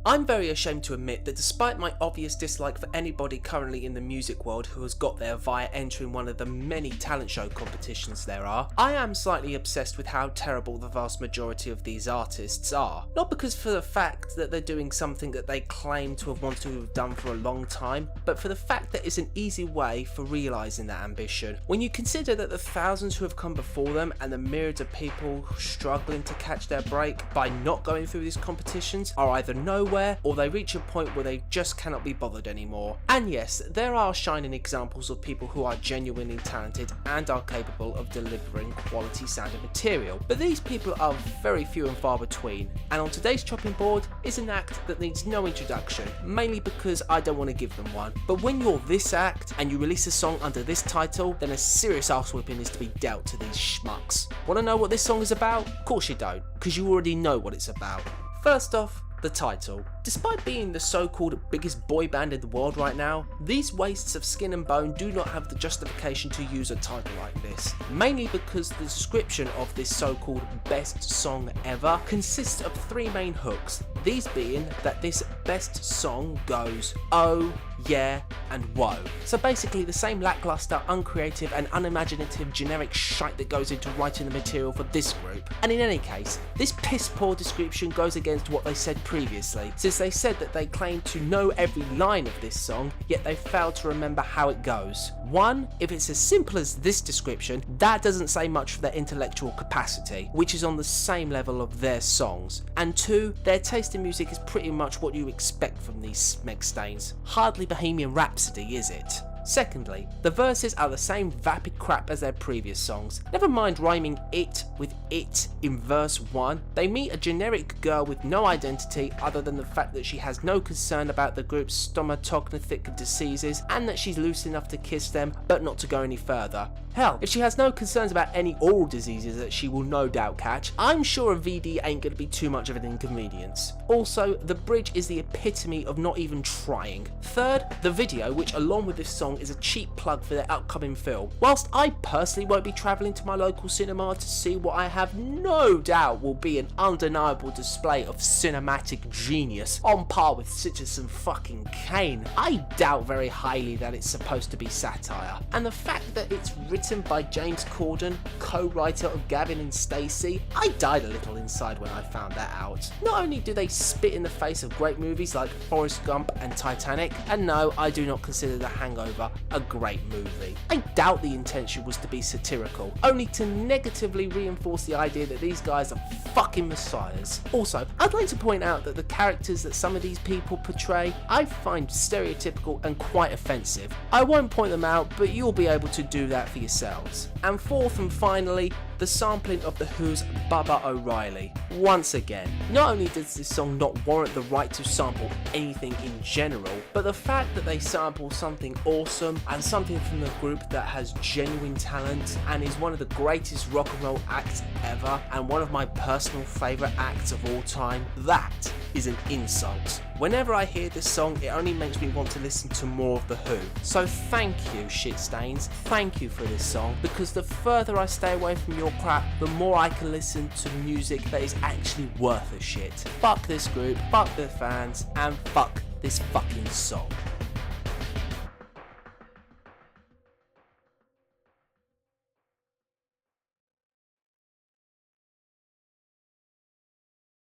I'm very ashamed to admit that despite my obvious dislike for anybody currently in the music world who has got there via entering one of the many talent show competitions there are, I am slightly obsessed with how terrible the vast majority of these artists are. Not because for the fact that they're doing something that they claim to have wanted to have done for a long time, but for the fact that it's an easy way for realising that ambition. When you consider that the thousands who have come before them and the myriads of people struggling to catch their break by not going through these competitions are either nowhere or they reach a point where they just cannot be bothered anymore. And yes, there are shining examples of people who are genuinely talented and are capable of delivering quality sounding material, but these people are very few and far between, and on today's chopping board is an act that needs no introduction, mainly because I don't want to give them one. But when you're this act and you release a song under this title, then a serious arse whipping is to be dealt to these schmucks. Want to know what this song is about? Of course you don't, because you already know what it's about. First off, the title. Despite being the so-called biggest boy band in the world right now, these wastes of skin and bone do not have the justification to use a title like this, mainly because the description of this so-called best song ever consists of three main hooks, these being that this best song goes oh, yeah and whoa. So basically the same lackluster, uncreative and unimaginative generic shite that goes into writing the material for this group. And in any case, this piss poor description goes against what they said previously, since they said that they claimed to know every line of this song, yet they failed to remember how it goes. One, if it's as simple as this description, that doesn't say much for their intellectual capacity, which is on the same level of their songs. And two, their taste in music is pretty much what you expect from these smeg stains. Hardly Bohemian Rhapsody, is it? Secondly, the verses are the same vapid crap as their previous songs. Never mind rhyming it with it in verse 1, they meet a generic girl with no identity other than the fact that she has no concern about the group's stomatognatic diseases and that she's loose enough to kiss them but not to go any further. Hell, if she has no concerns about any oral diseases that she will no doubt catch, I'm sure a VD ain't gonna be too much of an inconvenience. Also, the bridge is the epitome of not even trying. Third, the video, which along with this song is a cheap plug for their upcoming film. Whilst I personally won't be travelling to my local cinema to see what I have no doubt will be an undeniable display of cinematic genius on par with Citizen fucking Kane, I doubt very highly that it's supposed to be satire. And the fact that it's written by James Corden, co-writer of Gavin and Stacey, I died a little inside when I found that out. Not only do they spit in the face of great movies like Forrest Gump and Titanic, and no, I do not consider The Hangover a great movie. I doubt the intention was to be satirical, only to negatively reinforce the idea that these guys are fucking messiahs. Also, I'd like to point out that the characters that some of these people portray, I find stereotypical and quite offensive. I won't point them out, but you'll be able to do that for yourselves. And fourth and finally, the sampling of The Who's Bubba O'Reilly. Once again, not only does this song not warrant the right to sample anything in general, but the fact that they sample something awesome and something from the group that has genuine talent and is one of the greatest rock and roll acts ever and one of my personal favourite acts of all time, that is an insult. Whenever I hear this song, it only makes me want to listen to more of The Who. So thank you, shitstains, thank you for this song, because the further I stay away from your crap, the more I can listen to music that is actually worth a shit. Fuck this group, fuck their fans, and fuck this fucking song.